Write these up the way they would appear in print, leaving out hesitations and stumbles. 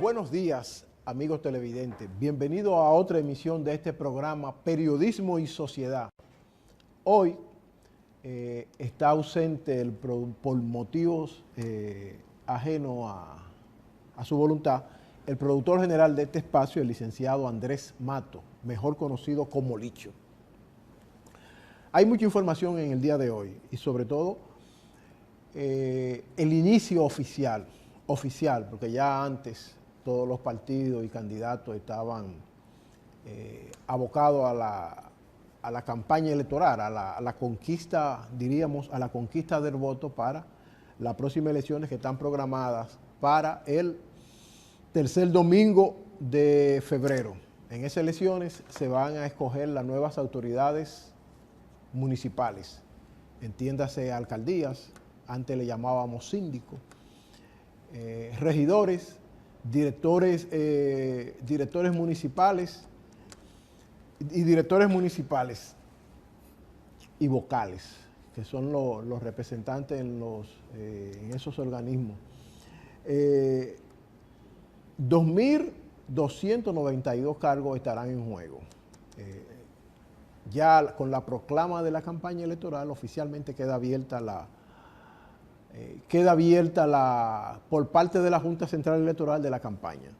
Buenos días, amigos televidentes. Bienvenidos a otra emisión de este programa Periodismo y Sociedad. Hoy está ausente por motivos ajenos a su voluntad el productor general de este espacio, el licenciado Andrés Mato, mejor conocido como Licho. Hay mucha información en el día de hoy y sobre todo el inicio oficial, porque ya antes todos los partidos y candidatos estaban abocados a la campaña electoral, a la conquista, diríamos, a la conquista del voto para las próximas elecciones que están programadas para el tercer domingo de febrero. En esas elecciones se van a escoger las nuevas autoridades municipales, entiéndase alcaldías, antes le llamábamos síndicos, regidores, directores municipales y vocales, que son los representantes en esos organismos. 2.292 cargos estarán en juego. Ya con la proclama de la campaña electoral oficialmente queda abierta por parte de la Junta Central Electoral de la campaña.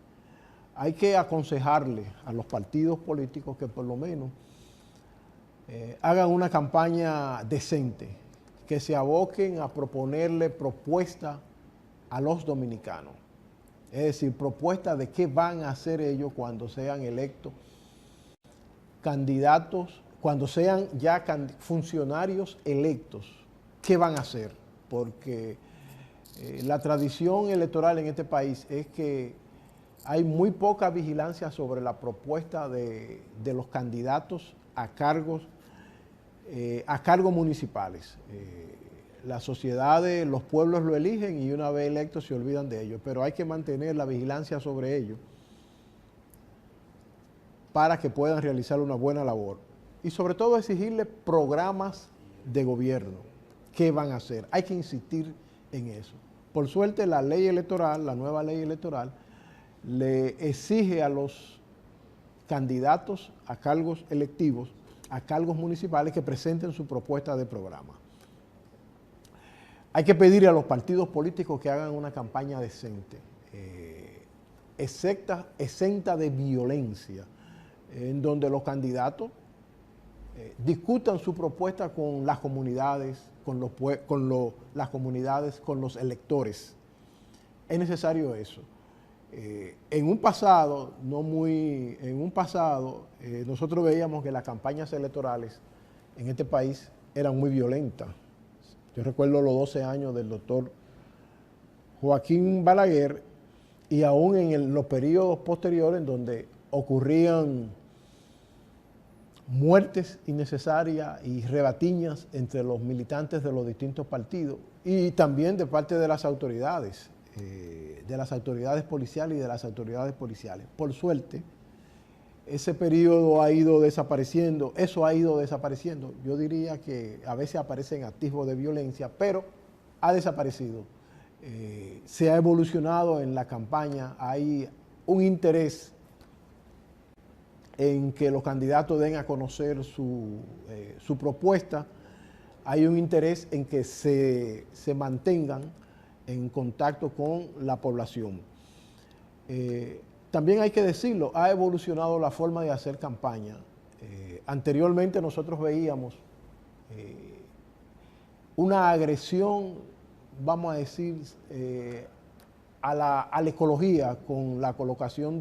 Hay que aconsejarle a los partidos políticos que por lo menos hagan una campaña decente, que se aboquen a proponerle propuestas a los dominicanos. Es decir, propuestas de qué van a hacer ellos cuando sean electos candidatos, cuando sean ya funcionarios electos, ¿qué van a hacer? Porque la tradición electoral en este país es que hay muy poca vigilancia sobre la propuesta de los candidatos a cargos municipales. Las sociedades, los pueblos lo eligen y una vez electos se olvidan de ellos, pero hay que mantener la vigilancia sobre ellos para que puedan realizar una buena labor. Y sobre todo exigirle programas de gobierno. ¿Qué van a hacer? Hay que insistir en eso. Por suerte, la ley electoral, la nueva ley electoral, le exige a los candidatos a cargos electivos, a cargos municipales, que presenten su propuesta de programa. Hay que pedirle a los partidos políticos que hagan una campaña decente, exenta de violencia, en donde los candidatos discutan su propuesta con las comunidades, con los electores. Es necesario eso. En un pasado, nosotros veíamos que las campañas electorales en este país eran muy violentas. Yo recuerdo los 12 años del doctor Joaquín Balaguer y aún en los periodos posteriores en donde ocurrían muertes innecesarias y rebatiñas entre los militantes de los distintos partidos y también de parte de las autoridades policiales y de las autoridades policiales. Por suerte, ese periodo ha ido desapareciendo, eso ha ido desapareciendo. Yo diría que a veces aparecen atisbos de violencia, pero ha desaparecido. Se ha evolucionado en la campaña, hay un interés en que los candidatos den a conocer su propuesta, hay un interés en que se mantengan en contacto con la población. También hay que decirlo, ha evolucionado la forma de hacer campaña. Anteriormente nosotros veíamos una agresión, vamos a decir, a la ecología con la colocación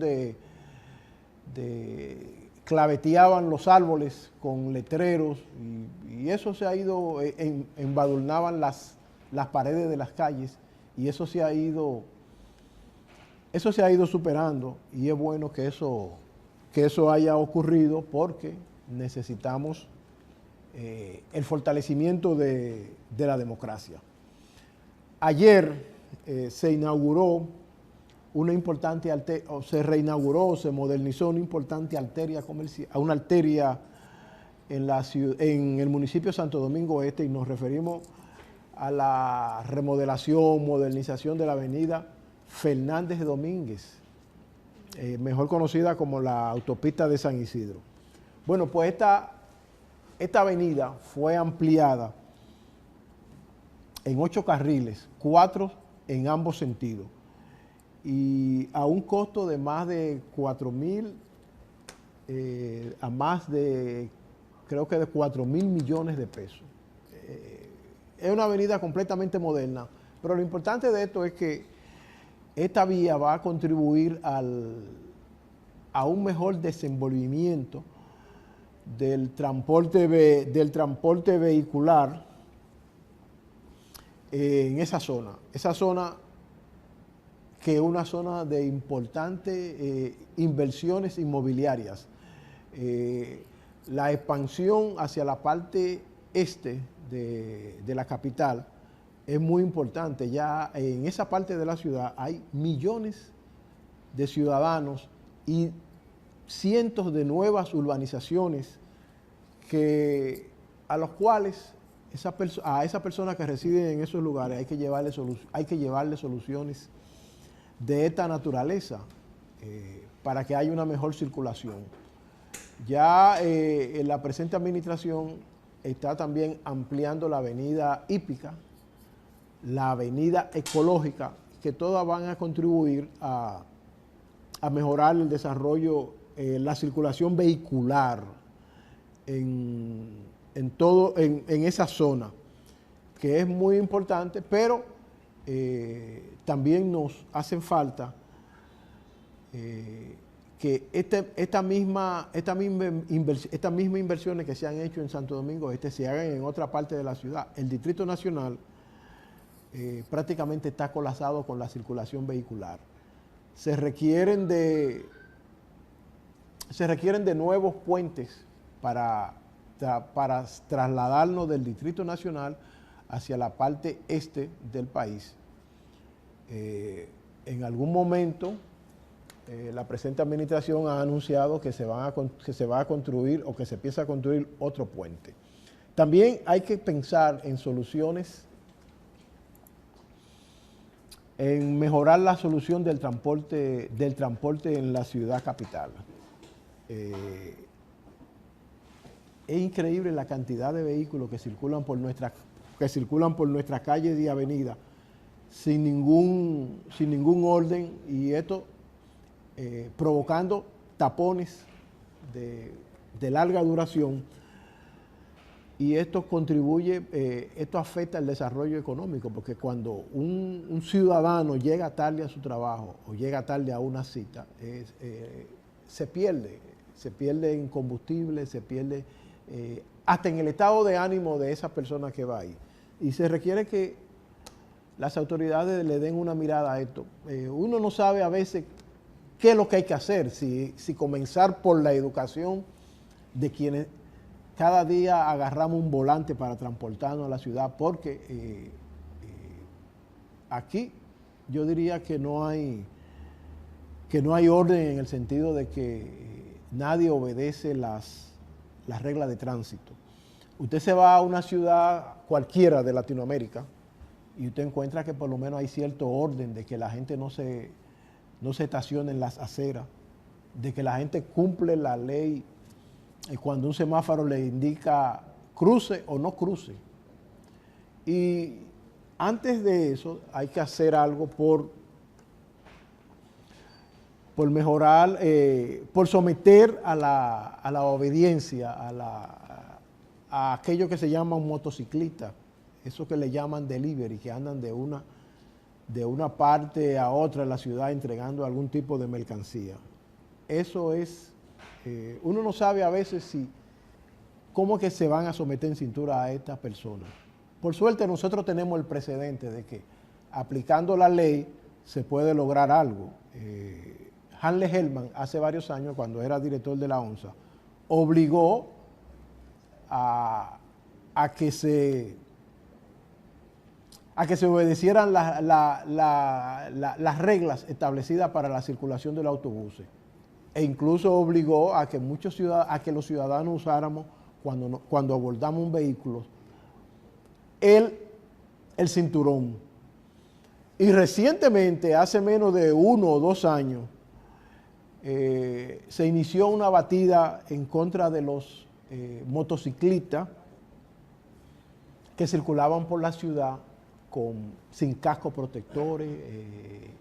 claveteaban los árboles con letreros y eso se ha ido, embadurnaban las paredes de las calles y eso se ha ido superando y es bueno que eso haya ocurrido porque necesitamos el fortalecimiento de la democracia. Ayer se inauguró se modernizó una importante arteria comercial, una arteria en el municipio de Santo Domingo Este, y nos referimos a la remodelación, modernización de la avenida Fernández Domínguez, mejor conocida como la autopista de San Isidro. Bueno, pues esta avenida fue ampliada en 8 carriles, 4 en ambos sentidos, y a un costo de más de 4.000, a más de, creo que de 4.000 millones de pesos. Es una avenida completamente moderna, pero lo importante de esto es que esta vía va a contribuir a un mejor desenvolvimiento del transporte vehicular en esa zona. Esa zona que es una zona de importantes inversiones inmobiliarias. La expansión hacia la parte este de la capital es muy importante. Ya en esa parte de la ciudad hay millones de ciudadanos y cientos de nuevas urbanizaciones a los cuales a esas personas que residen en esos lugares hay que llevarle soluciones de esta naturaleza para que haya una mejor circulación. Ya en la presente administración está también ampliando la avenida hípica, la avenida ecológica, que todas van a contribuir a mejorar el desarrollo, la circulación vehicular en esa zona, que es muy importante, pero también nos hacen falta que estas mismas inversiones que se han hecho en Santo Domingo Este se hagan en otra parte de la ciudad. El Distrito Nacional prácticamente está colapsado con la circulación vehicular. Se requieren de nuevos puentes para trasladarnos del Distrito Nacional hacia la parte este del país. En algún momento, la presente administración ha anunciado que se va a construir o que se empieza a construir otro puente. También hay que pensar en soluciones, en mejorar la solución del transporte en la ciudad capital. Es increíble la cantidad de vehículos que circulan por nuestras calles y avenidas sin ningún orden, y esto provocando tapones de larga duración, y esto esto afecta el desarrollo económico, porque cuando un ciudadano llega tarde a su trabajo o llega tarde a una cita, se pierde en combustible, se pierde hasta en el estado de ánimo de esa persona que va ahí. Y se requiere que las autoridades le den una mirada a esto. Uno no sabe a veces qué es lo que hay que hacer, si comenzar por la educación de quienes cada día agarramos un volante para transportarnos a la ciudad, porque aquí yo diría que no hay orden, en el sentido de que nadie obedece las reglas de tránsito. Usted se va a una ciudad cualquiera de Latinoamérica y usted encuentra que por lo menos hay cierto orden, de que la gente no se estacione en las aceras, de que la gente cumple la ley cuando un semáforo le indica cruce o no cruce. Y antes de eso hay que hacer algo por mejorar, por someter a la obediencia, a aquello que se llama un motociclista, eso que le llaman delivery, que andan de una parte a otra de la ciudad entregando algún tipo de mercancía. Eso es, uno no sabe a veces cómo que se van a someter en cintura a estas personas. Por suerte nosotros tenemos el precedente de que aplicando la ley se puede lograr algo. Hanle Hellman, hace varios años, cuando era director de la ONSA, obligó a que se obedecieran las reglas establecidas para la circulación de los autobuses, e incluso obligó a que los ciudadanos usáramos, cuando abordamos un vehículo, el cinturón. Y recientemente, hace menos de 1 o 2 años, se inició una batida en contra de los motociclistas que circulaban por la ciudad sin cascos protectores,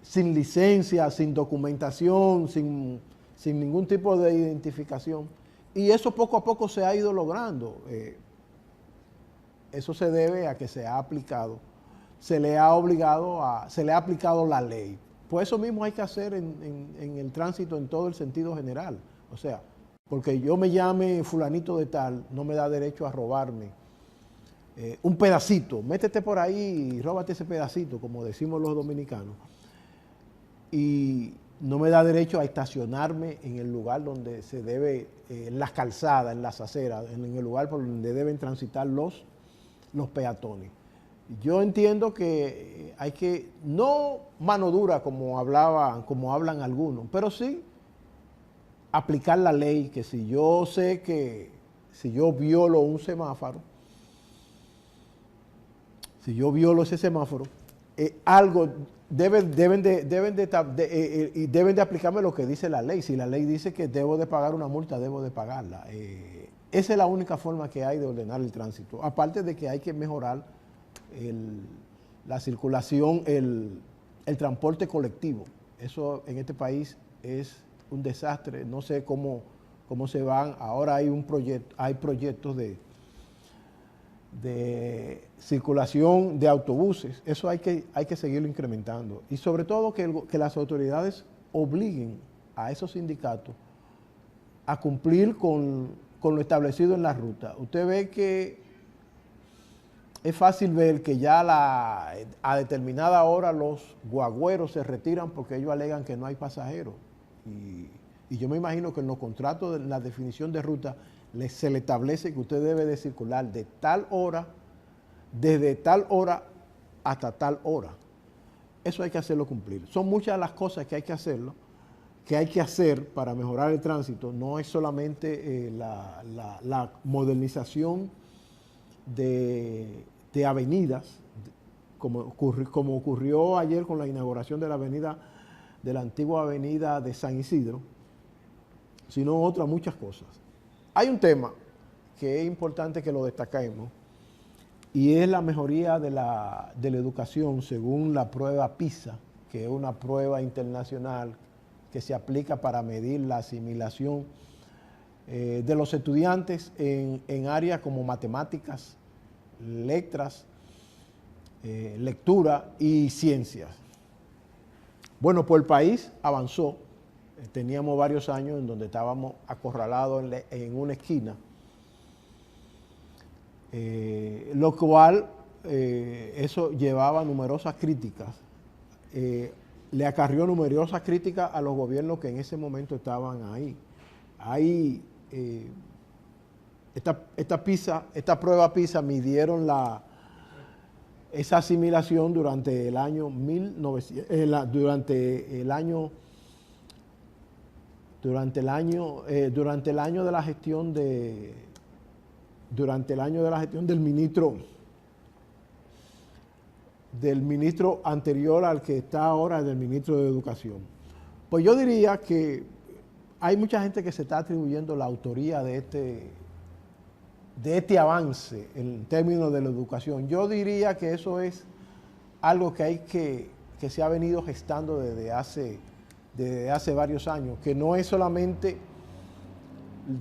sin licencia, sin documentación, sin ningún tipo de identificación. Y eso poco a poco se ha ido logrando. Eso se debe a que se le ha aplicado la ley. Pues eso mismo hay que hacer en el tránsito en todo el sentido general. O sea, porque yo me llame fulanito de tal, no me da derecho a robarme un pedacito. Métete por ahí y róbate ese pedacito, como decimos los dominicanos. Y no me da derecho a estacionarme en el lugar donde se debe, en las calzadas, en las aceras, en el lugar por donde deben transitar los peatones. Yo entiendo que hay que, no mano dura como hablan algunos, pero sí aplicar la ley, que si yo sé que si yo violo un semáforo, ese semáforo, algo deben de aplicarme lo que dice la ley. Si la ley dice que debo de pagar una multa, debo de pagarla. Esa es la única forma que hay de ordenar el tránsito. Aparte de que hay que mejorar la circulación, el transporte colectivo. Eso en este país es un desastre. No sé cómo se van. Ahora hay proyectos de circulación de autobuses. Eso hay que seguirlo incrementando. Y sobre todo que las autoridades obliguen a esos sindicatos a cumplir con lo establecido en la ruta. Usted ve que es fácil ver que ya a determinada hora los guagüeros se retiran porque ellos alegan que no hay pasajeros. Y yo me imagino que en los contratos de la definición de ruta se le establece que usted debe de circular de tal hora, desde tal hora hasta tal hora. Eso hay que hacerlo cumplir. Son muchas las cosas que hay que hacer para mejorar el tránsito. No es solamente la modernización de avenidas, como ocurrió ayer con la inauguración de la antigua avenida de San Isidro, sino otras muchas cosas. Hay un tema que es importante que lo destaquemos, y es la mejoría de la educación según la prueba PISA, que es una prueba internacional que se aplica para medir la asimilación de los estudiantes en áreas como matemáticas, letras, lectura y ciencias. Bueno, pues el país avanzó. Teníamos varios años en donde estábamos acorralados en una esquina, lo cual eso llevaba numerosas críticas, le acarrió numerosas críticas a los gobiernos que en ese momento estaban ahí. Esta prueba PISA midieron esa asimilación durante el año 1900, durante el año de la gestión del ministro anterior al que está ahora, del ministro de Educación. Pues yo diría que hay mucha gente que se está atribuyendo la autoría de este avance en términos de la educación. Yo diría que eso es algo que se ha venido gestando desde hace varios años, que no es solamente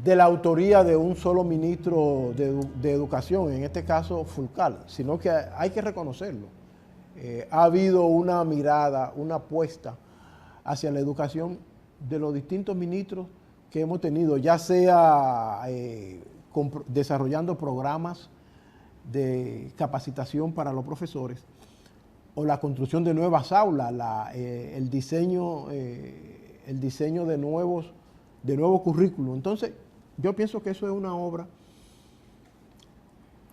de la autoría de un solo ministro de Educación, en este caso Fulcar, sino que hay que reconocerlo. Ha habido una mirada, una apuesta hacia la educación de los distintos ministros que hemos tenido, ya sea desarrollando programas de capacitación para los profesores o la construcción de nuevas aulas, el diseño de nuevos currículos. Entonces, yo pienso que eso es una obra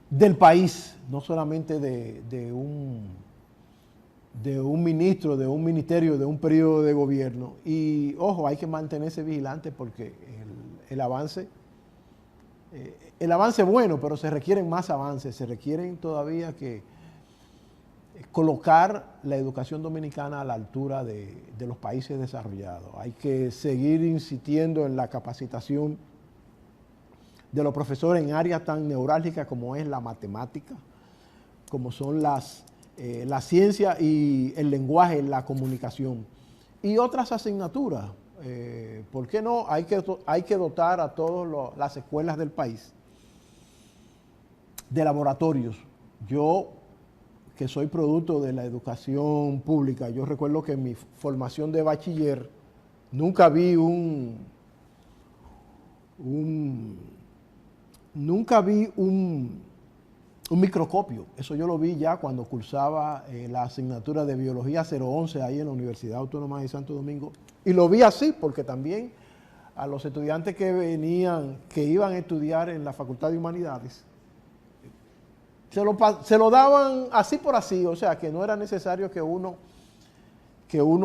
del país, no solamente de un ministro, de un ministerio, de un periodo de gobierno. Y, ojo, hay que mantenerse vigilante porque el avance es bueno, pero se requieren más avances, se requieren todavía que colocar la educación dominicana a la altura de los países desarrollados. Hay que seguir insistiendo en la capacitación de los profesores en áreas tan neurálgicas como es la matemática, como son la ciencia y el lenguaje, la comunicación, y otras asignaturas. ¿Por qué no? Hay que dotar a todas las escuelas del país de laboratorios. Yo, que soy producto de la educación pública, yo recuerdo que en mi formación de bachiller nunca vi un microscopio. Eso yo lo vi ya cuando cursaba la asignatura de Biología 011 ahí en la Universidad Autónoma de Santo Domingo. Y lo vi así porque también a los estudiantes que iban a estudiar en la Facultad de Humanidades, se lo daban así por así, o sea que no era necesario que uno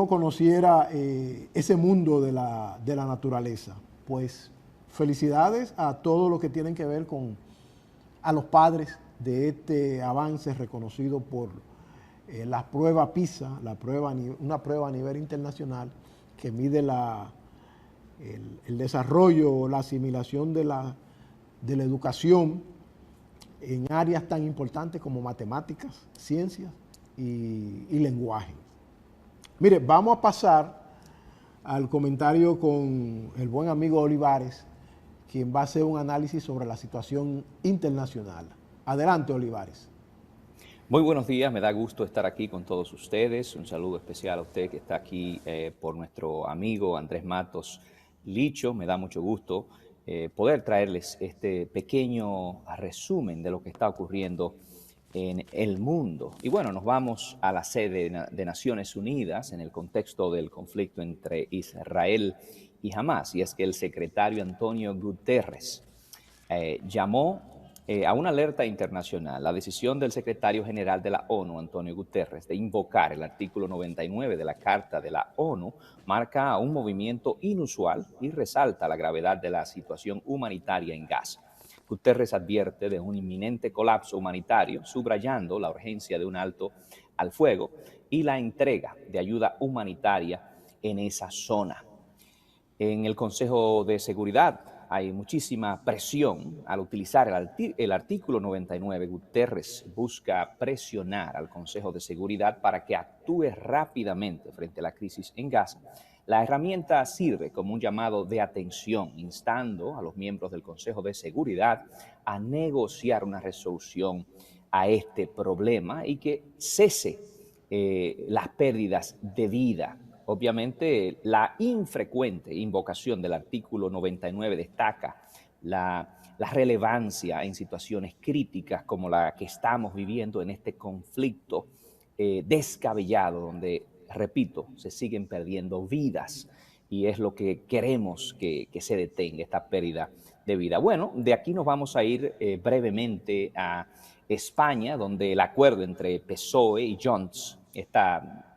conociera ese mundo de la naturaleza. Pues felicidades a todos los que tienen que ver a los padres de este avance reconocido por la prueba PISA, una prueba a nivel internacional que mide el desarrollo, la asimilación de la educación en áreas tan importantes como matemáticas, ciencias y lenguaje. Mire, vamos a pasar al comentario con el buen amigo Olivares, quien va a hacer un análisis sobre la situación internacional. Adelante, Olivares. Muy buenos días, me da gusto estar aquí con todos ustedes. Un saludo especial a usted que está aquí por nuestro amigo Andrés Matos Licho. Me da mucho gusto poder traerles este pequeño resumen de lo que está ocurriendo en el mundo. Y bueno, nos vamos a la sede de Naciones Unidas en el contexto del conflicto entre Israel y Hamás. Y es que el secretario Antonio Guterres llamó a una alerta internacional. La decisión del secretario general de la ONU, Antonio Guterres, de invocar el artículo 99 de la Carta de la ONU marca un movimiento inusual y resalta la gravedad de la situación humanitaria en Gaza. Guterres advierte de un inminente colapso humanitario, subrayando la urgencia de un alto al fuego y la entrega de ayuda humanitaria en esa zona. En el Consejo de Seguridad hay muchísima presión al utilizar el artículo 99. Guterres busca presionar al Consejo de Seguridad para que actúe rápidamente frente a la crisis en Gaza. La herramienta sirve como un llamado de atención, instando a los miembros del Consejo de Seguridad a negociar una resolución a este problema y que cese las pérdidas de vida. Obviamente, la infrecuente invocación del artículo 99 destaca la relevancia en situaciones críticas como la que estamos viviendo en este conflicto descabellado, donde, repito, se siguen perdiendo vidas y es lo que queremos que se detenga, esta pérdida de vida. Bueno, de aquí nos vamos a ir brevemente a España, donde el acuerdo entre PSOE y Junts, esta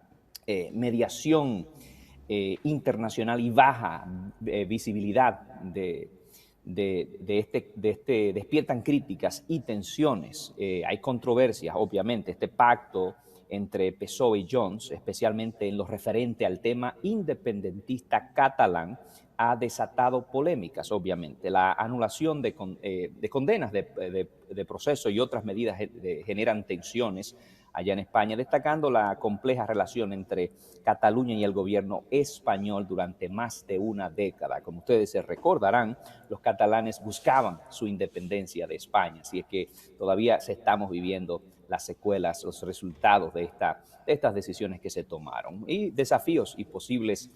mediación internacional y baja visibilidad de este despiertan críticas y tensiones. Hay controversias, obviamente. Este pacto entre PSOE y Junts, especialmente en lo referente al tema independentista catalán, ha desatado polémicas, obviamente. La anulación de condenas de proceso y otras medidas generan tensiones allá en España, destacando la compleja relación entre Cataluña y el gobierno español durante más de una década. Como ustedes se recordarán, los catalanes buscaban su independencia de España, así es que todavía estamos viviendo las secuelas, los resultados de estas decisiones que se tomaron y desafíos y posibles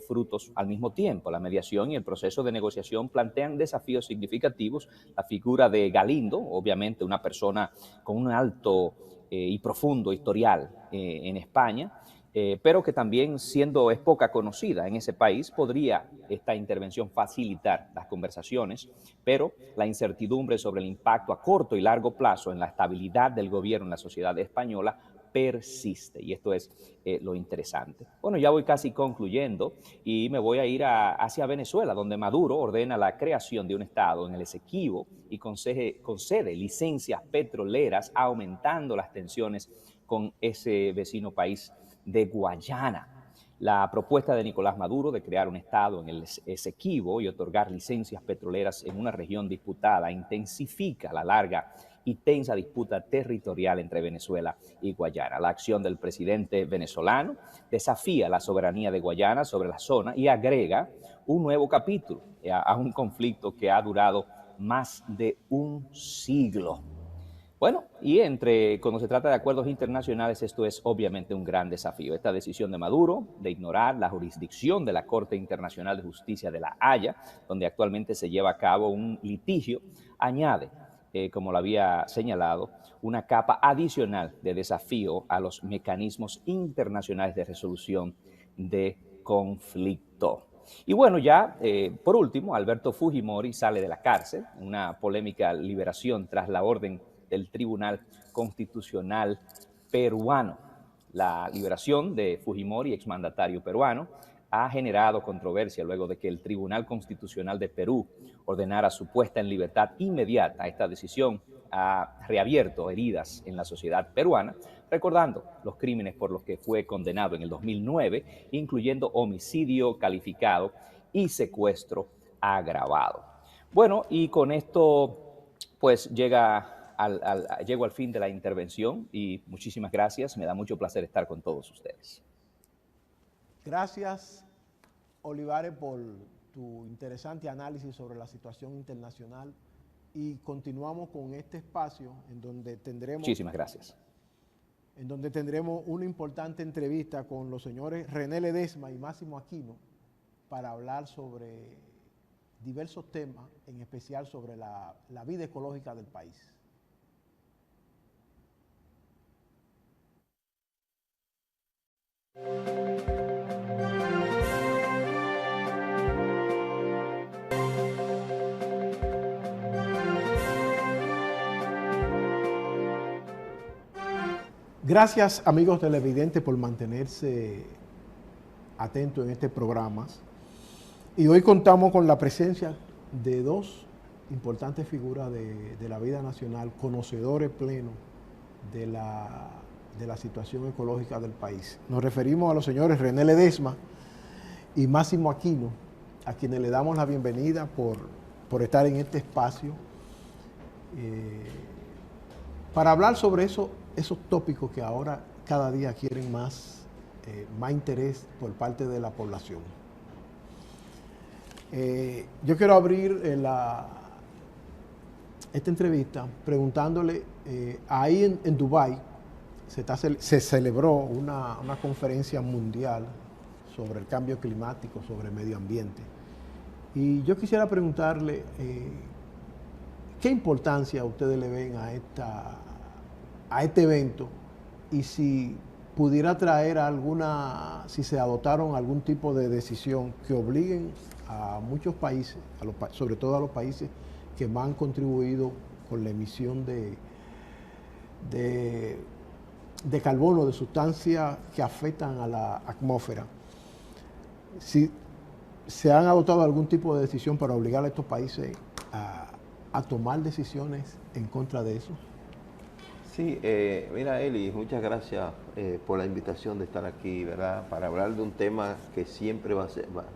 frutos al mismo tiempo. La mediación y el proceso de negociación plantean desafíos significativos. La figura de Galindo, obviamente una persona con un alto y profundo historial en España, pero que también, siendo es poca conocida en ese país, podría esta intervención facilitar las conversaciones, pero la incertidumbre sobre el impacto a corto y largo plazo en la estabilidad del gobierno en la sociedad española persiste, y esto es lo interesante. Bueno, ya voy casi concluyendo y me voy a ir hacia Venezuela, donde Maduro ordena la creación de un estado en el Esequibo y concede licencias petroleras, aumentando las tensiones con ese vecino país de Guayana. La propuesta de Nicolás Maduro de crear un estado en el Esequibo y otorgar licencias petroleras en una región disputada intensifica la larga y tensa disputa territorial entre Venezuela y Guayana. La acción del presidente venezolano desafía la soberanía de Guayana sobre la zona y agrega un nuevo capítulo a un conflicto que ha durado más de un siglo. Bueno, y cuando se trata de acuerdos internacionales, esto es obviamente un gran desafío. Esta decisión de Maduro de ignorar la jurisdicción de la Corte Internacional de Justicia de La Haya, donde actualmente se lleva a cabo un litigio, añade, como lo había señalado, una capa adicional de desafío a los mecanismos internacionales de resolución de conflicto. Y bueno, ya por último, Alberto Fujimori sale de la cárcel, una polémica liberación tras la orden del Tribunal Constitucional peruano. La liberación de Fujimori, exmandatario peruano, ha generado controversia luego de que el Tribunal Constitucional de Perú ordenara su puesta en libertad inmediata. Esta decisión ha reabierto heridas en la sociedad peruana, recordando los crímenes por los que fue condenado en el 2009, incluyendo homicidio calificado y secuestro agravado. Bueno, y con esto pues llego al fin de la intervención y muchísimas gracias. Me da mucho placer estar con todos ustedes. Gracias, Olivares, por tu interesante análisis sobre la situación internacional y continuamos con este espacio en donde tendremos... Muchísimas gracias. En donde tendremos una importante entrevista con los señores René Ledesma y Máximo Aquino para hablar sobre diversos temas, en especial sobre la vida ecológica del país. Gracias, amigos televidentes, por mantenerse atentos en este programa. Y hoy contamos con la presencia de dos importantes figuras de la vida nacional, conocedores plenos de la situación ecológica del país. Nos referimos a los señores René Ledesma y Máximo Aquino, a quienes le damos la bienvenida por estar en este espacio para hablar sobre esos tópicos que ahora cada día quieren más interés por parte de la población. Yo quiero abrir esta entrevista preguntándole, ahí en Dubái se celebró una conferencia mundial sobre el cambio climático, sobre el medio ambiente. Y yo quisiera preguntarle, ¿qué importancia ustedes le ven a este evento y si pudiera traer si se adoptaron algún tipo de decisión que obliguen a muchos países, sobre todo a los países que más han contribuido con la emisión de carbono, de sustancias que afectan a la atmósfera? Si se han adoptado algún tipo de decisión para obligar a estos países a tomar decisiones en contra de eso. Sí, mira, Eli, muchas gracias por la invitación de estar aquí, ¿verdad? Para hablar de un tema que siempre va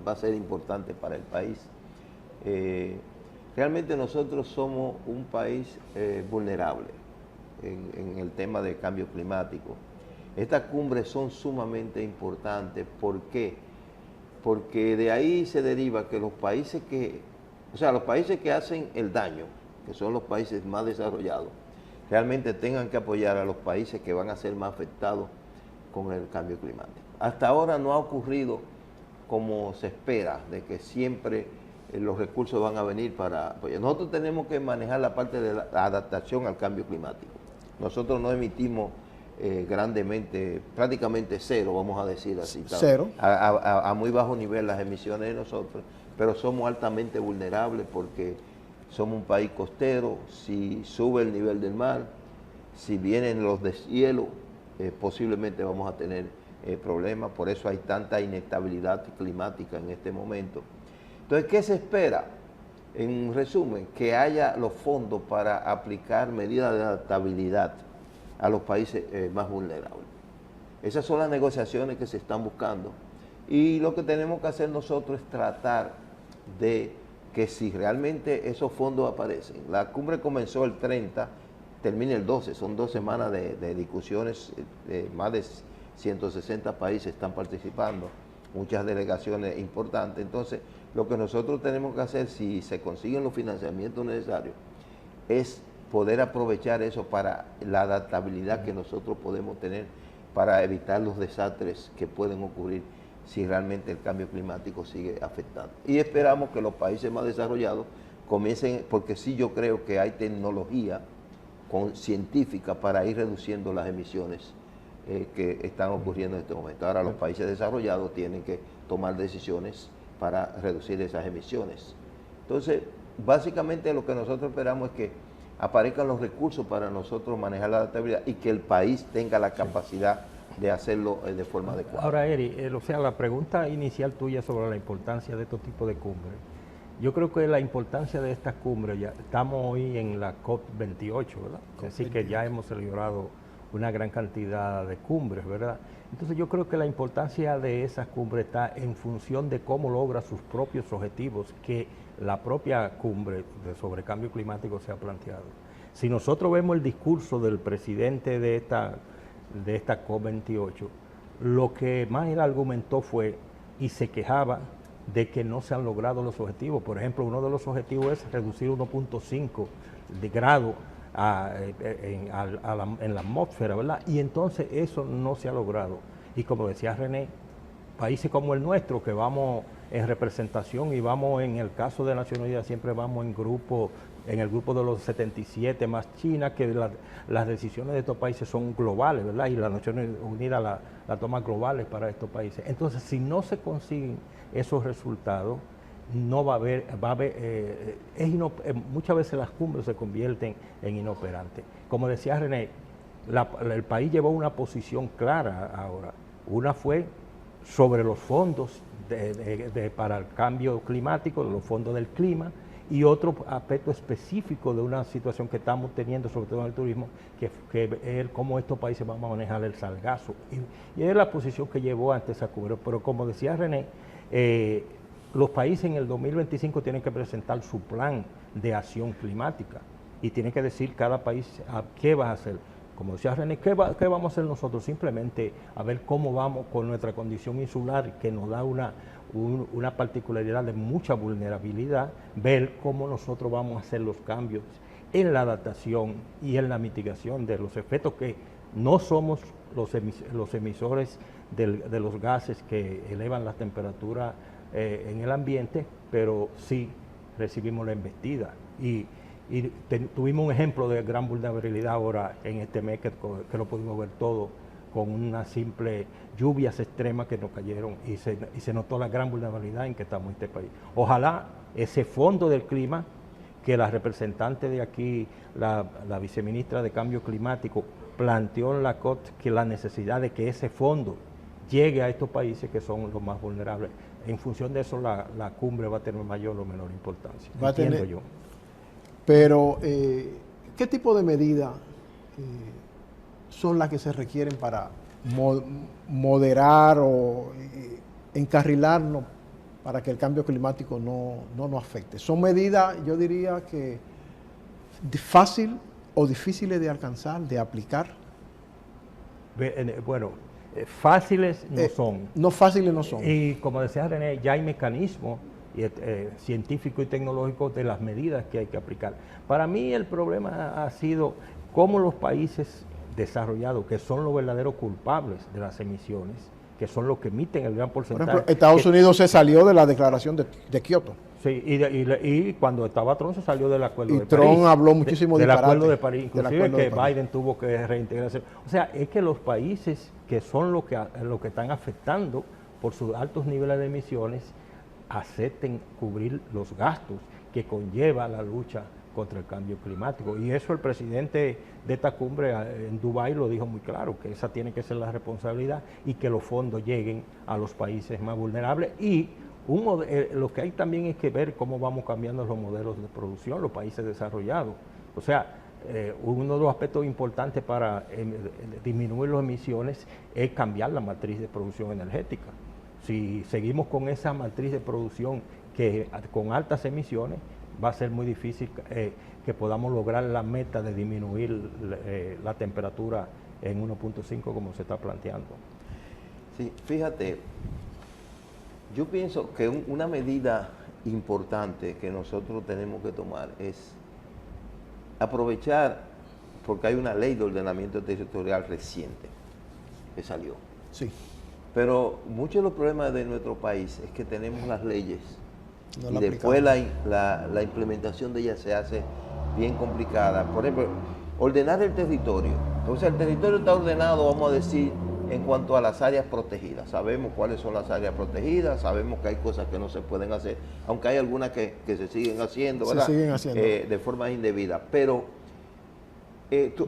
a ser importante para el país. Realmente nosotros somos un país vulnerable en el tema del cambio climático. Estas cumbres son sumamente importantes. ¿Por qué? Porque de ahí se deriva que los países los países que hacen el daño, que son los países más desarrollados, realmente tengan que apoyar a los países que van a ser más afectados con el cambio climático. Hasta ahora no ha ocurrido como se espera, de que siempre los recursos van a venir para apoyar. Nosotros tenemos que manejar la parte de la adaptación al cambio climático. Nosotros no emitimos grandemente, prácticamente cero, vamos a decir así. Cero. A muy bajo nivel las emisiones de nosotros, pero somos altamente vulnerables porque somos un país costero. Si sube el nivel del mar, si vienen los deshielos, posiblemente vamos a tener problemas. Por eso hay tanta inestabilidad climática en este momento. Entonces, ¿qué se espera? En resumen, que haya los fondos para aplicar medidas de adaptabilidad a los países más vulnerables. Esas son las negociaciones que se están buscando. Y lo que tenemos que hacer nosotros es tratar de que si realmente esos fondos aparecen, la cumbre comenzó el 30, termina el 12, son 2 semanas de discusiones, más de 160 países están participando, muchas delegaciones importantes. Entonces, lo que nosotros tenemos que hacer, si se consiguen los financiamientos necesarios, es poder aprovechar eso para la adaptabilidad que nosotros podemos tener para evitar los desastres que pueden ocurrir si realmente el cambio climático sigue afectando. Y esperamos que los países más desarrollados comiencen, porque sí yo creo que hay tecnología científica para ir reduciendo las emisiones que están ocurriendo en este momento. Ahora los países desarrollados tienen que tomar decisiones para reducir esas emisiones. Entonces, básicamente lo que nosotros esperamos es que aparezcan los recursos para nosotros manejar la adaptabilidad y que el país tenga la capacidad de hacerlo de forma adecuada. Ahora, Eri, o sea, la pregunta inicial tuya sobre la importancia de estos tipos de cumbres. Yo creo que la importancia de estas cumbres, ya estamos hoy en la COP28, ¿verdad? Es decir, que ya hemos celebrado una gran cantidad de cumbres, ¿verdad? Entonces yo creo que la importancia de esas cumbres está en función de cómo logra sus propios objetivos que la propia cumbre sobre cambio climático se ha planteado. Si nosotros vemos el discurso del presidente de esta COP28, lo que más él argumentó fue y se quejaba de que no se han logrado los objetivos. Por ejemplo, uno de los objetivos es reducir 1.5 de grado en la atmósfera, ¿verdad? Y entonces eso no se ha logrado. Y como decía René, países como el nuestro, que vamos en representación y vamos, en el caso de Naciones Unidas, siempre vamos en el grupo de los 77 más China, que las decisiones de estos países son globales, ¿verdad? Y las Naciones Unidas la toman globales para estos países. Entonces, si no se consiguen esos resultados, no va a haber, muchas veces las cumbres se convierten en inoperantes. Como decía René, el país llevó una posición clara ahora. Una fue sobre los fondos para el cambio climático, los fondos del clima, y otro aspecto específico de una situación que estamos teniendo, sobre todo en el turismo, que es cómo estos países van a manejar el sargazo. Y es la posición que llevó ante esa cumbre. Pero como decía René, los países en el 2025 tienen que presentar su plan de acción climática y tienen que decir cada país qué va a hacer. Como decía René, ¿qué vamos a hacer nosotros? Simplemente a ver cómo vamos con nuestra condición insular, que nos da una particularidad de mucha vulnerabilidad, ver cómo nosotros vamos a hacer los cambios en la adaptación y en la mitigación de los efectos, que no somos los emisores de los gases que elevan la temperatura en el ambiente, pero sí recibimos la embestida. Y tuvimos un ejemplo de gran vulnerabilidad ahora en este mes, que lo pudimos ver todo, con unas simples lluvias extremas que nos cayeron y se notó la gran vulnerabilidad en que estamos en este país. Ojalá ese fondo del clima, que la representante de aquí, la viceministra de Cambio Climático, planteó en la COP, que la necesidad de que ese fondo llegue a estos países que son los más vulnerables. En función de eso, la cumbre va a tener mayor o menor importancia, entiendo yo. Pero, ¿qué tipo de medidas son las que se requieren para moderar o encarrilarnos para que el cambio climático no nos afecte? ¿Son medidas, yo diría, que fácil o difíciles de alcanzar, de aplicar? Bueno, fáciles no son. No fáciles no son. Y como decía René, ya hay mecanismos científicos y tecnológicos de las medidas que hay que aplicar. Para mí el problema ha sido cómo los países desarrollados, que son los verdaderos culpables de las emisiones, que son los que emiten el gran porcentaje. Por ejemplo, Estados Unidos se salió de la declaración de Kioto. Sí, y cuando estaba Trump se salió del acuerdo de París. Y Trump habló muchísimo del acuerdo de París, inclusive que París. Biden tuvo que reintegrarse. O sea, es que los países que son los que están afectando por sus altos niveles de emisiones acepten cubrir los gastos que conlleva la lucha contra el cambio climático. Y eso el presidente de esta cumbre en Dubái lo dijo muy claro, que esa tiene que ser la responsabilidad y que los fondos lleguen a los países más vulnerables. Y lo que hay también es que ver cómo vamos cambiando los modelos de producción, los países desarrollados. O sea, uno de los aspectos importantes para disminuir las emisiones es cambiar la matriz de producción energética. Si seguimos con esa matriz de producción con altas emisiones, va a ser muy difícil que podamos lograr la meta de disminuir la temperatura en 1.5 como se está planteando. Sí, fíjate, yo pienso que una medida importante que nosotros tenemos que tomar es aprovechar, porque hay una ley de ordenamiento territorial reciente que salió. Sí. Pero muchos de los problemas de nuestro país es que tenemos las leyes No y la después aplicamos. la implementación de ellas se hace bien complicada. Por ejemplo, ordenar el territorio. Entonces el territorio está ordenado, vamos a decir, en cuanto a las áreas protegidas. Sabemos cuáles son las áreas protegidas, sabemos que hay cosas que no se pueden hacer, aunque hay algunas que se siguen haciendo, ¿verdad? Se siguen haciendo. De forma indebida. Pero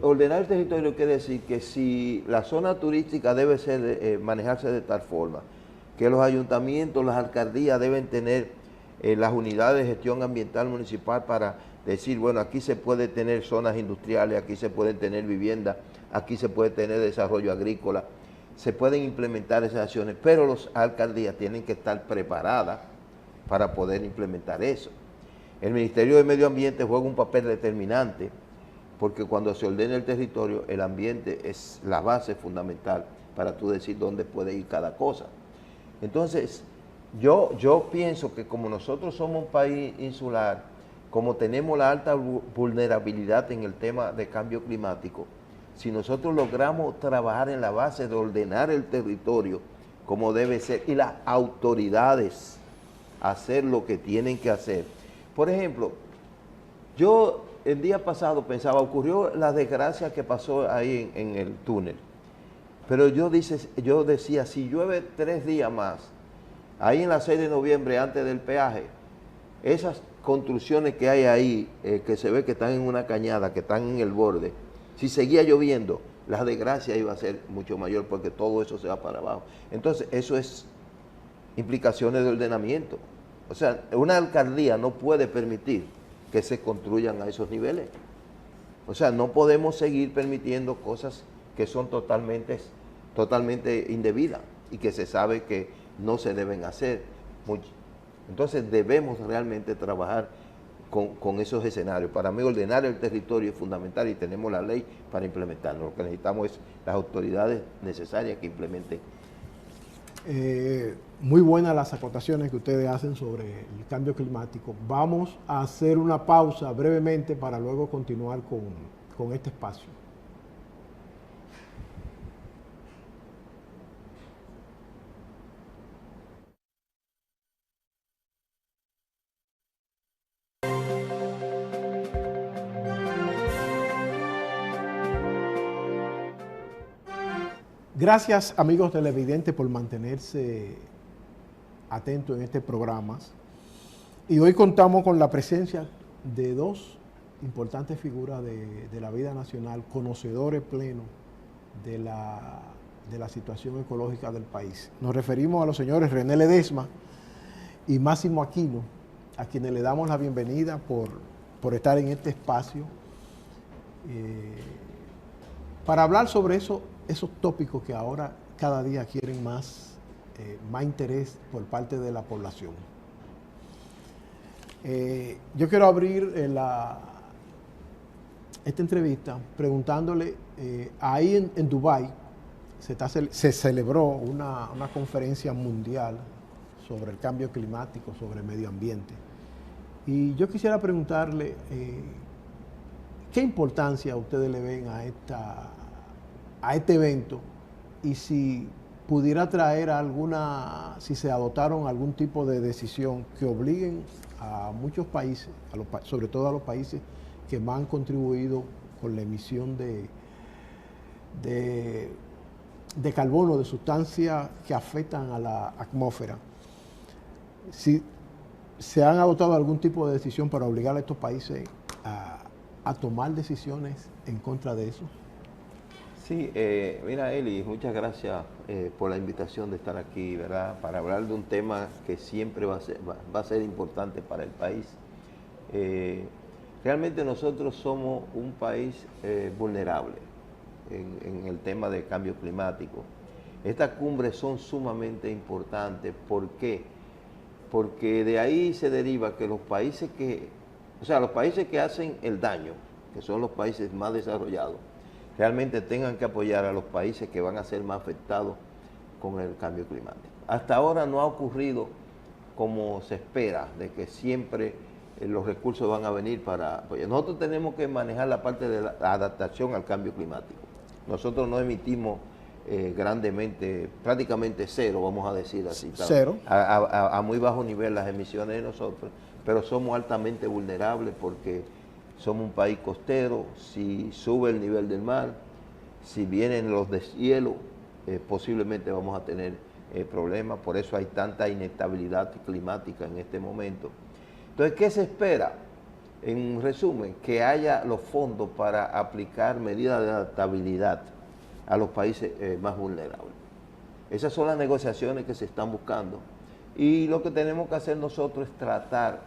ordenar el territorio quiere decir que si la zona turística debe ser manejarse de tal forma, que los ayuntamientos, las alcaldías deben tener las unidades de gestión ambiental municipal para decir, bueno, aquí se puede tener zonas industriales, aquí se pueden tener viviendas, aquí se puede tener desarrollo agrícola, se pueden implementar esas acciones, pero las alcaldías tienen que estar preparadas para poder implementar eso. El Ministerio de Medio Ambiente juega un papel determinante, porque cuando se ordena el territorio, el ambiente es la base fundamental para tú decir dónde puede ir cada cosa. Entonces, yo pienso que como nosotros somos un país insular, como tenemos la alta vulnerabilidad en el tema de cambio climático, si nosotros logramos trabajar en la base de ordenar el territorio como debe ser y las autoridades hacer lo que tienen que hacer. Por ejemplo, yo el día pasado pensaba, ocurrió la desgracia que pasó ahí en el túnel, pero yo decía, si llueve 3 días más, ahí en la 6 de noviembre antes del peaje, esas construcciones que hay ahí, que se ve que están en una cañada, que están en el borde, si seguía lloviendo, la desgracia iba a ser mucho mayor porque todo eso se va para abajo. Entonces, eso es implicaciones de ordenamiento. O sea, una alcaldía no puede permitir que se construyan a esos niveles. O sea, no podemos seguir permitiendo cosas que son totalmente indebidas y que se sabe que no se deben hacer. Entonces debemos realmente trabajar con esos escenarios. Para mí ordenar el territorio es fundamental y tenemos la ley para implementarlo. Lo que necesitamos es las autoridades necesarias que implementen. Muy buenas las acotaciones que ustedes hacen sobre el cambio climático. Vamos a hacer una pausa brevemente para luego continuar con este espacio. Gracias, amigos televidentes, por mantenerse atentos en este programa. Y hoy contamos con la presencia de dos importantes figuras de la vida nacional, conocedores plenos de la situación ecológica del país. Nos referimos a los señores René Ledesma y Máximo Aquino, a quienes le damos la bienvenida por estar en este espacio para hablar sobre esos tópicos que ahora cada día quieren más interés por parte de la población. Yo quiero abrir esta entrevista preguntándole, ahí en Dubái se celebró una conferencia mundial sobre el cambio climático, sobre el medio ambiente. Y yo quisiera preguntarle, ¿qué importancia ustedes le ven a este evento y si pudiera traer si se adoptaron algún tipo de decisión que obliguen a muchos países, sobre todo a los países que más han contribuido con la emisión de carbono, de sustancias que afectan a la atmósfera, si se han adoptado algún tipo de decisión para obligar a estos países a tomar decisiones en contra de eso. Sí, mira Eli, muchas gracias por la invitación de estar aquí, ¿verdad? Para hablar de un tema que siempre va a ser importante para el país. Realmente nosotros somos un país vulnerable en el tema de cambio climático. Estas cumbres son sumamente importantes. ¿Por qué? Porque de ahí se deriva que los países los países que hacen el daño, que son los países más desarrollados, realmente tengan que apoyar a los países que van a ser más afectados con el cambio climático. Hasta ahora no ha ocurrido como se espera, de que siempre los recursos van a venir para apoyar. Nosotros tenemos que manejar la parte de la adaptación al cambio climático. Nosotros no emitimos grandemente, prácticamente cero, vamos a decir así. Cero. A muy bajo nivel las emisiones de nosotros, pero somos altamente vulnerables porque somos un país costero. Si sube el nivel del mar, si vienen los deshielos, posiblemente vamos a tener problemas. Por eso hay tanta inestabilidad climática en este momento. Entonces, ¿qué se espera? En resumen, que haya los fondos para aplicar medidas de adaptabilidad a los países más vulnerables. Esas son las negociaciones que se están buscando. Y lo que tenemos que hacer nosotros es tratar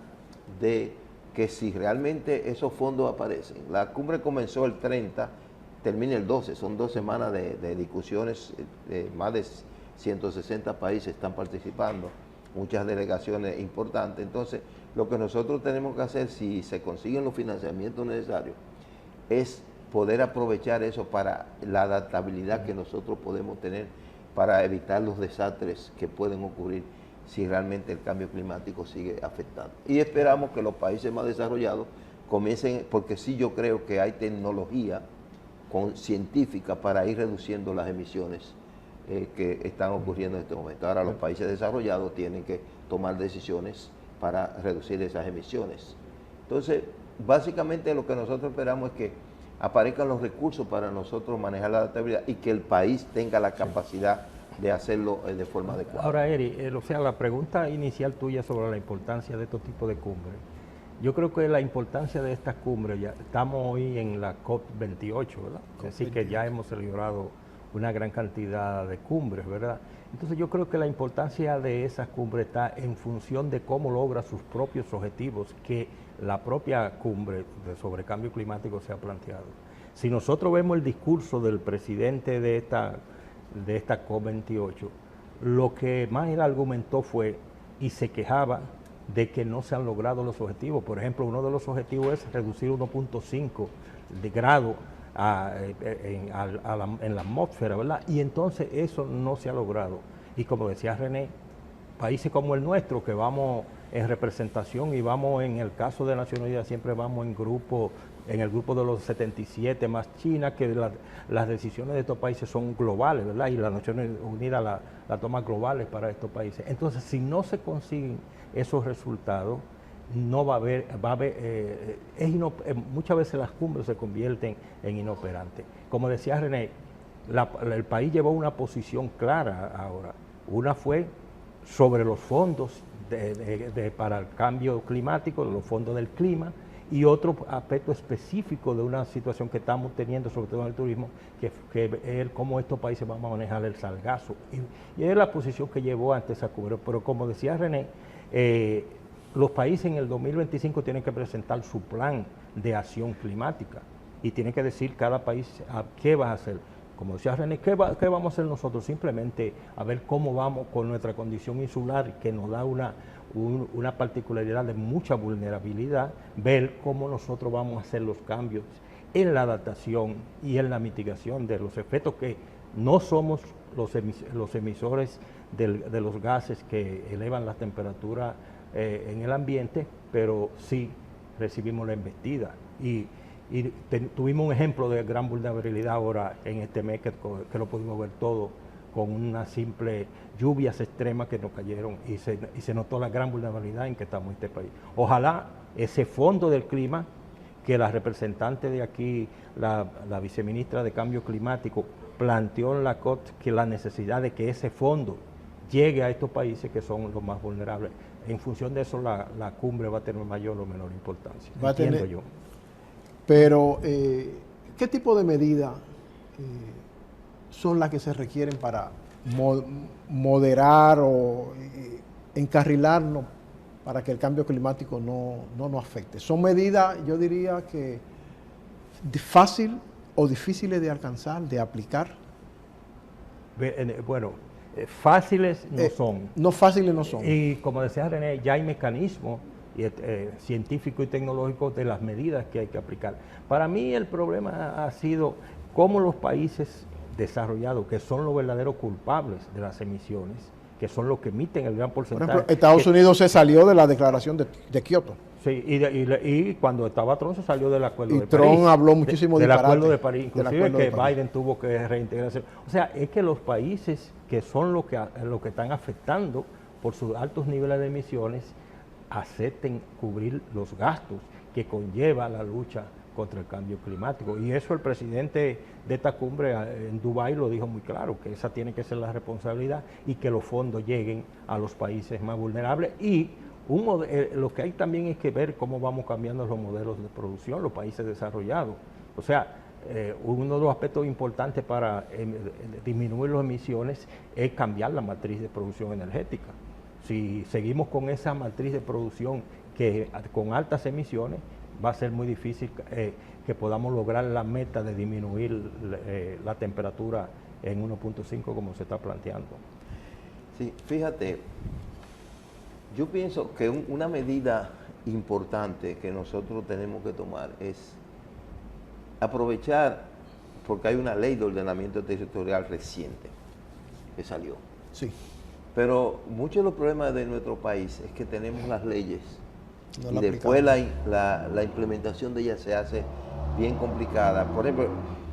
de que si realmente esos fondos aparecen. La cumbre comenzó el 30, termina el 12, son 2 semanas de discusiones, más de 160 países están participando, muchas delegaciones importantes. Entonces, lo que nosotros tenemos que hacer, si se consiguen los financiamientos necesarios, es poder aprovechar eso para la adaptabilidad que nosotros podemos tener para evitar los desastres que pueden ocurrir si realmente el cambio climático sigue afectando. Y esperamos que los países más desarrollados comiencen, porque sí yo creo que hay tecnología científica para ir reduciendo las emisiones que están ocurriendo en este momento. Ahora los países desarrollados tienen que tomar decisiones para reducir esas emisiones. Entonces, básicamente lo que nosotros esperamos es que aparezcan los recursos para nosotros manejar la adaptabilidad y que el país tenga la capacidad de hacerlo de forma adecuada. Ahora, Eri, la pregunta inicial tuya sobre la importancia de estos tipos de cumbres, yo creo que la importancia de estas cumbres, ya estamos hoy en la COP28, ¿verdad? Es decir, que ya hemos celebrado una gran cantidad de cumbres, ¿verdad? Entonces yo creo que la importancia de esas cumbres está en función de cómo logra sus propios objetivos que la propia cumbre sobre cambio climático se ha planteado. Si nosotros vemos el discurso del presidente de esta COP28, lo que más él argumentó fue y se quejaba de que no se han logrado los objetivos. Por ejemplo, uno de los objetivos es reducir 1.5 de grado en la atmósfera, ¿verdad? Y entonces eso no se ha logrado. Y como decía René, países como el nuestro, que vamos en representación y vamos, en el caso de Naciones Unidas, siempre vamos en el grupo de los 77 más China, que las decisiones de estos países son globales, ¿verdad? Y las Naciones Unidas la toman globales para estos países. Entonces, si no se consiguen esos resultados, no va a haber, muchas veces las cumbres se convierten en inoperantes. Como decía René, el país llevó una posición clara ahora. Una fue sobre los fondos para el cambio climático, los fondos del clima, y otro aspecto específico de una situación que estamos teniendo, sobre todo en el turismo, que es cómo estos países van a manejar el sargazo. Y es la posición que llevó ante esa cumbre. Pero como decía René, los países en el 2025 tienen que presentar su plan de acción climática y tienen que decir cada país qué va a hacer. Como decía René, ¿qué vamos a hacer nosotros? Simplemente a ver cómo vamos con nuestra condición insular, que nos da una particularidad de mucha vulnerabilidad, ver cómo nosotros vamos a hacer los cambios en la adaptación y en la mitigación de los efectos, que no somos los emisores de los gases que elevan la temperatura en el ambiente, pero sí recibimos la embestida. Y tuvimos un ejemplo de gran vulnerabilidad ahora en este mes que lo pudimos ver todo, con unas simples lluvias extremas que nos cayeron y se notó la gran vulnerabilidad en que estamos en este país. Ojalá ese fondo del clima, que la representante de aquí, la viceministra de Cambio Climático, planteó en la COP, que la necesidad de que ese fondo llegue a estos países que son los más vulnerables. En función de eso, la cumbre va a tener mayor o menor importancia, entiendo yo. Pero, ¿qué tipo de medidas son las que se requieren para moderar o encarrilarnos para que el cambio climático no nos afecte. Son medidas, yo diría que fácil o difíciles de alcanzar, de aplicar. Bueno, fáciles no son. No fáciles no son. Y como decía René, ya hay mecanismos científicos y tecnológicos de las medidas que hay que aplicar. Para mí el problema ha sido cómo los países desarrollados, que son los verdaderos culpables de las emisiones, que son los que emiten el gran porcentaje. Por ejemplo, Estados Unidos se salió de la declaración de Kioto. Sí, y cuando estaba Trump se salió del acuerdo de París. Y Trump habló muchísimo del disparate. acuerdo de París, inclusive que París. Biden tuvo que reintegrarse. O sea, es que los países que son los que están afectando por sus altos niveles de emisiones acepten cubrir los gastos que conlleva la lucha contra el cambio climático. Y eso el presidente de esta cumbre en Dubái lo dijo muy claro, que esa tiene que ser la responsabilidad y que los fondos lleguen a los países más vulnerables. Y lo que hay también es que ver cómo vamos cambiando los modelos de producción, los países desarrollados. O sea, uno de los aspectos importantes para disminuir las emisiones es cambiar la matriz de producción energética. Si seguimos con esa matriz de producción con altas emisiones, va a ser muy difícil que podamos lograr la meta de disminuir la temperatura en 1.5 como se está planteando. Sí, fíjate, yo pienso que una medida importante que nosotros tenemos que tomar es aprovechar, porque hay una ley de ordenamiento territorial reciente que salió. Sí. Pero muchos de los problemas de nuestro país es que tenemos las leyes No y después la implementación de ellas se hace bien complicada. Por ejemplo,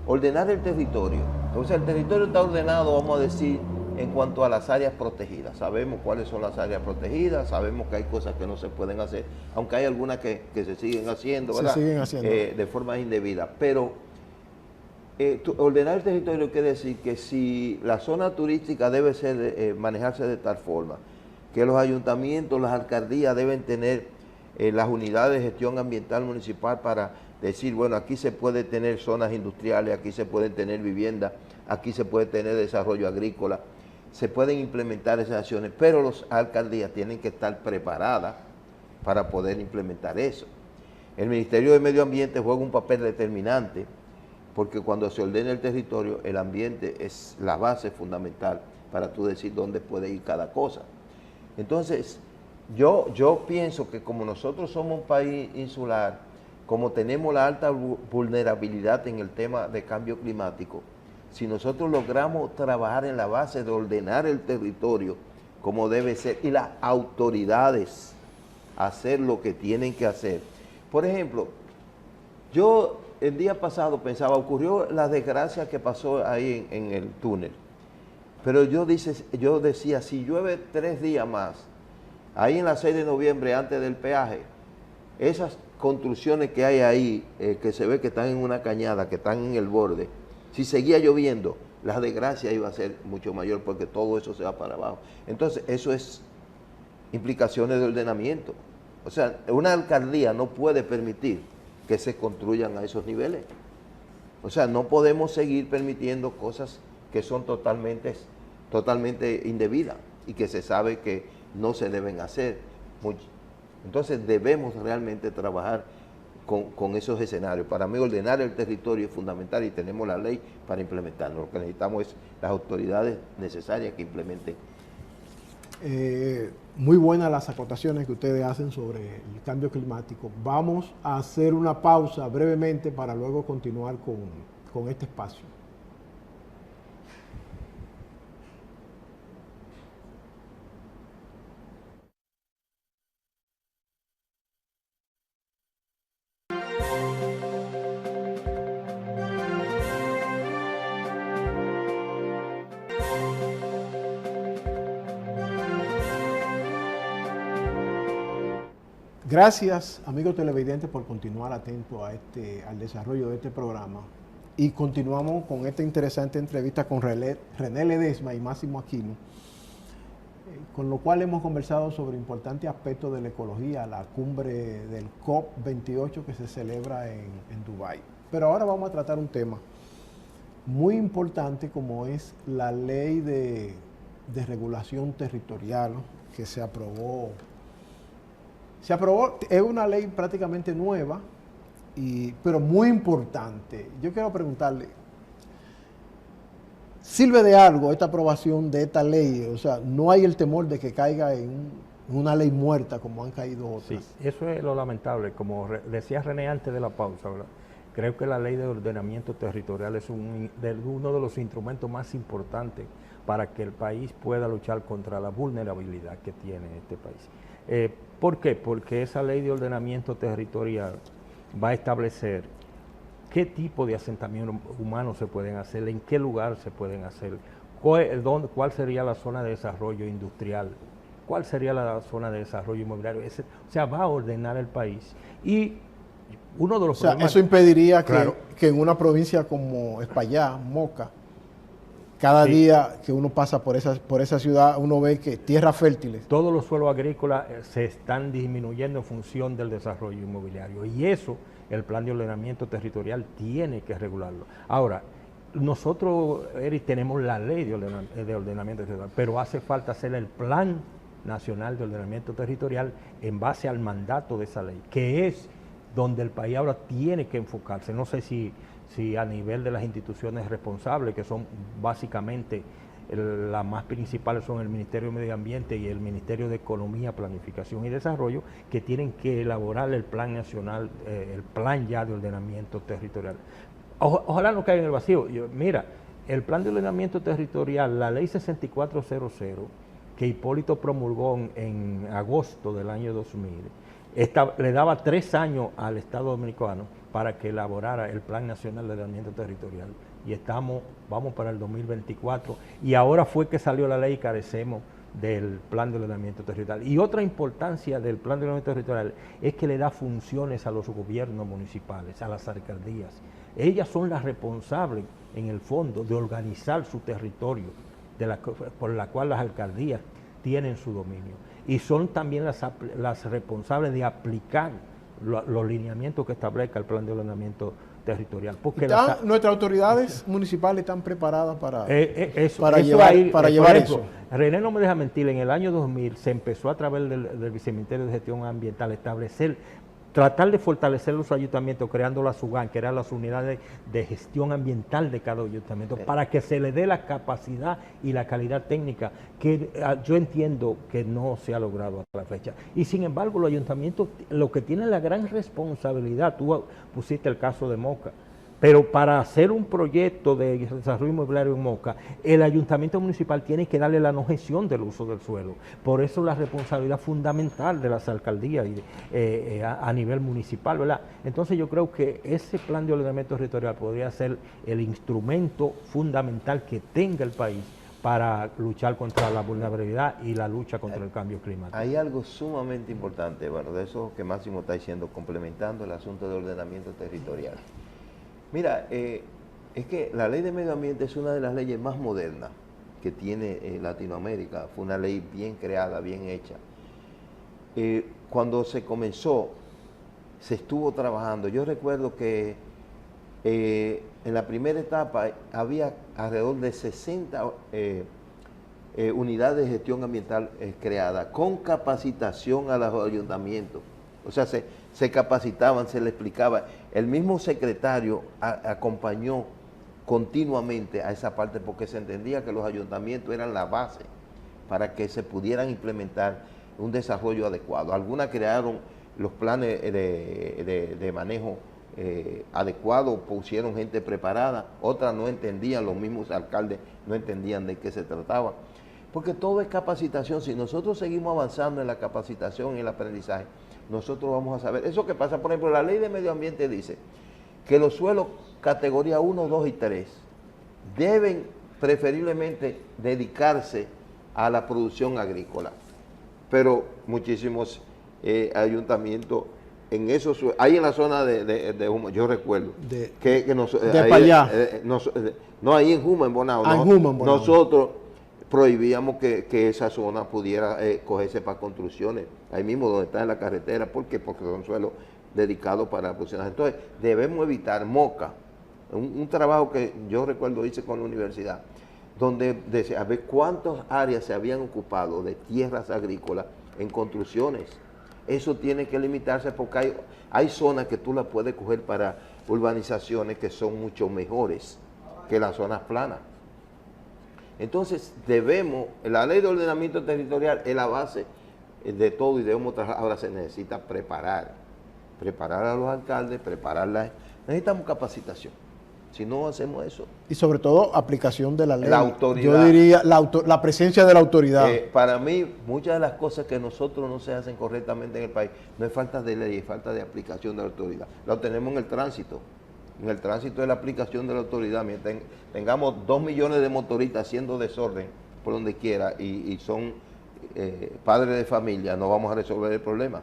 ordenar el territorio. Entonces el territorio está ordenado, vamos a decir, en cuanto a las áreas protegidas. Sabemos cuáles son las áreas protegidas, sabemos que hay cosas que no se pueden hacer, aunque hay algunas que se siguen haciendo, ¿verdad? Se siguen haciendo. De forma indebida. Pero ordenar el territorio quiere decir que si la zona turística debe ser manejarse de tal forma, que los ayuntamientos, las alcaldías deben tener las unidades de gestión ambiental municipal para decir, bueno, aquí se puede tener zonas industriales, aquí se pueden tener viviendas, aquí se puede tener desarrollo agrícola, se pueden implementar esas acciones, pero las alcaldías tienen que estar preparadas para poder implementar eso. El Ministerio de Medio Ambiente juega un papel determinante, porque cuando se ordena el territorio, el ambiente es la base fundamental para tú decir dónde puede ir cada cosa. Entonces, yo pienso que como nosotros somos un país insular, como tenemos la alta vulnerabilidad en el tema de cambio climático, si nosotros logramos trabajar en la base de ordenar el territorio como debe ser y las autoridades hacer lo que tienen que hacer. Por ejemplo, yo el día pasado pensaba, ocurrió la desgracia que pasó ahí en el túnel, pero yo decía, si llueve 3 días más, ahí en la 6 de noviembre antes del peaje, esas construcciones que hay ahí, que se ve que están en una cañada, que están en el borde, si seguía lloviendo, la desgracia iba a ser mucho mayor porque todo eso se va para abajo. Entonces, eso es implicaciones de ordenamiento. O sea, una alcaldía no puede permitir que se construyan a esos niveles. O sea, no podemos seguir permitiendo cosas que son totalmente indebidas y que se sabe que no se deben hacer. Entonces debemos realmente trabajar con esos escenarios. Para mí ordenar el territorio es fundamental y tenemos la ley para implementarlo. Lo que necesitamos es las autoridades necesarias que implementen. Muy buenas las acotaciones que ustedes hacen sobre el cambio climático. Vamos a hacer una pausa brevemente para luego continuar con este espacio. Gracias, amigos televidentes, por continuar atentos al desarrollo de este programa. Y continuamos con esta interesante entrevista con René Ledesma y Máximo Aquino, con lo cual hemos conversado sobre importantes aspectos de la ecología, la cumbre del COP28 que se celebra en Dubái. Pero ahora vamos a tratar un tema muy importante como es la ley de regulación territorial que se aprobó Se aprobó, es una ley prácticamente nueva, pero muy importante. Yo quiero preguntarle, ¿sirve de algo esta aprobación de esta ley? O sea, no hay el temor de que caiga en una ley muerta como han caído otras. Sí, eso es lo lamentable. Como decía René antes de la pausa, ¿verdad? Creo que la ley de ordenamiento territorial es uno de los instrumentos más importantes para que el país pueda luchar contra la vulnerabilidad que tiene este país. ¿Por qué? Porque esa ley de ordenamiento territorial va a establecer qué tipo de asentamientos humanos se pueden hacer, en qué lugar se pueden hacer, cuál sería la zona de desarrollo industrial, cuál sería la zona de desarrollo inmobiliario. O sea, va a ordenar el país. Y uno de los problemas... Eso impediría claro, que en una provincia como Espaillá, Moca, cada sí, día que uno pasa por esa ciudad, uno ve que tierras fértiles. todos los suelos agrícolas se están disminuyendo en función del desarrollo inmobiliario. Y eso, el plan de ordenamiento territorial tiene que regularlo. Ahora, nosotros, Eric, tenemos la ley de ordenamiento territorial, pero hace falta hacer el plan nacional de ordenamiento territorial en base al mandato de esa ley, que es donde el país ahora tiene que enfocarse. No sé si a nivel de las instituciones responsables, que son básicamente las más principales son el Ministerio de Medio Ambiente y el Ministerio de Economía, Planificación y Desarrollo, que tienen que elaborar el plan nacional, el plan ya de ordenamiento territorial. Ojalá no caiga en el vacío. Mira, el plan de ordenamiento territorial, la ley 6400, que Hipólito promulgó en agosto del año 2000, le daba 3 años al Estado Dominicano para que elaborara el Plan Nacional de Ordenamiento Territorial. Y vamos para el 2024, y ahora fue que salió la ley y carecemos del Plan de Ordenamiento Territorial. Y otra importancia del Plan de Ordenamiento Territorial es que le da funciones a los gobiernos municipales, a las alcaldías. Ellas son las responsables, en el fondo, de organizar su territorio, por la cual las alcaldías tienen su dominio. Y son también las responsables de aplicar los lineamientos que establezca el plan de ordenamiento territorial. Porque nuestras autoridades municipales están preparadas para llevar eso. René no me deja mentir, en el año 2000 se empezó a través del Viceministerio de Gestión Ambiental tratar de fortalecer los ayuntamientos creando la SUGAN, que eran las unidades de gestión ambiental de cada ayuntamiento, para que se le dé la capacidad y la calidad técnica que yo entiendo que no se ha logrado hasta la fecha. Y sin embargo, los ayuntamientos, lo que tienen la gran responsabilidad, tú pusiste el caso de Moca, pero para hacer un proyecto de desarrollo inmobiliario en Moca, el ayuntamiento municipal tiene que darle la no gestión del uso del suelo. Por eso la responsabilidad fundamental de las alcaldías a nivel municipal, ¿verdad? Entonces yo creo que ese plan de ordenamiento territorial podría ser el instrumento fundamental que tenga el país para luchar contra la vulnerabilidad y la lucha contra el cambio climático. Hay algo sumamente importante, bueno, de eso que Máximo está diciendo, complementando el asunto de ordenamiento territorial. Mira, es que la ley de medio ambiente es una de las leyes más modernas que tiene Latinoamérica. Fue una ley bien creada, bien hecha. Cuando se comenzó, se estuvo trabajando. Yo recuerdo que en la primera etapa había alrededor de 60 unidades de gestión ambiental creadas, con capacitación a los ayuntamientos. O sea, se capacitaban, se les explicaba. El mismo secretario acompañó continuamente a esa parte porque se entendía que los ayuntamientos eran la base para que se pudieran implementar un desarrollo adecuado. Algunas crearon los planes de manejo adecuado, pusieron gente preparada, otras no entendían, los mismos alcaldes no entendían de qué se trataba. Porque todo es capacitación. Si nosotros seguimos avanzando en la capacitación y el aprendizaje, nosotros vamos a saber. Eso que pasa, por ejemplo, la ley de medio ambiente dice que los suelos categoría 1, 2 y 3 deben preferiblemente dedicarse a la producción agrícola. Pero muchísimos ayuntamientos en esos suelos, ahí en la zona de Juma, yo recuerdo no, ahí en Juma, en Bonao, nosotros prohibíamos que esa zona pudiera cogerse para construcciones, ahí mismo donde está en la carretera. ¿Por qué? Porque son suelos dedicados para funcionar. Entonces, debemos evitar Moca, un trabajo que yo recuerdo hice con la universidad, donde decía, a ver cuántas áreas se habían ocupado de tierras agrícolas en construcciones. eso tiene que limitarse porque hay zonas que tú las puedes coger para urbanizaciones que son mucho mejores que las zonas planas. Entonces la ley de ordenamiento territorial es la base de todo y debemos trabajar. Ahora se necesita preparar a los alcaldes, necesitamos capacitación. Si no hacemos eso. Y sobre todo aplicación de la ley. La autoridad. Yo diría la presencia de la autoridad. Para mí, muchas de las cosas que nosotros no se hacen correctamente en el país, no es falta de ley, es falta de aplicación de la autoridad. Lo tenemos en el tránsito. En el tránsito es la aplicación de la autoridad. Mientras tengamos 2 millones de motoristas haciendo desorden por donde quiera y son padres de familia, no vamos a resolver el problema.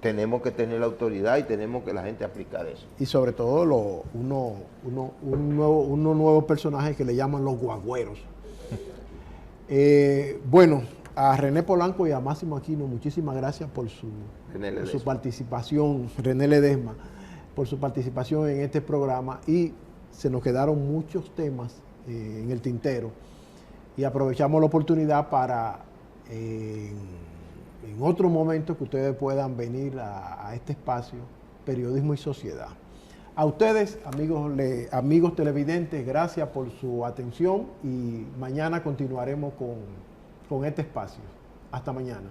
Tenemos que tener la autoridad y tenemos que la gente aplicar eso. Y sobre todo unos nuevos personajes que le llaman los guagüeros. Bueno, a René Polanco y a Máximo Aquino, muchísimas gracias por su participación, René Ledesma, por su participación en este programa, y se nos quedaron muchos temas en el tintero y aprovechamos la oportunidad para en otro momento que ustedes puedan venir a este espacio, Periodismo y Sociedad. A ustedes, amigos televidentes, gracias por su atención y mañana continuaremos con este espacio. Hasta mañana.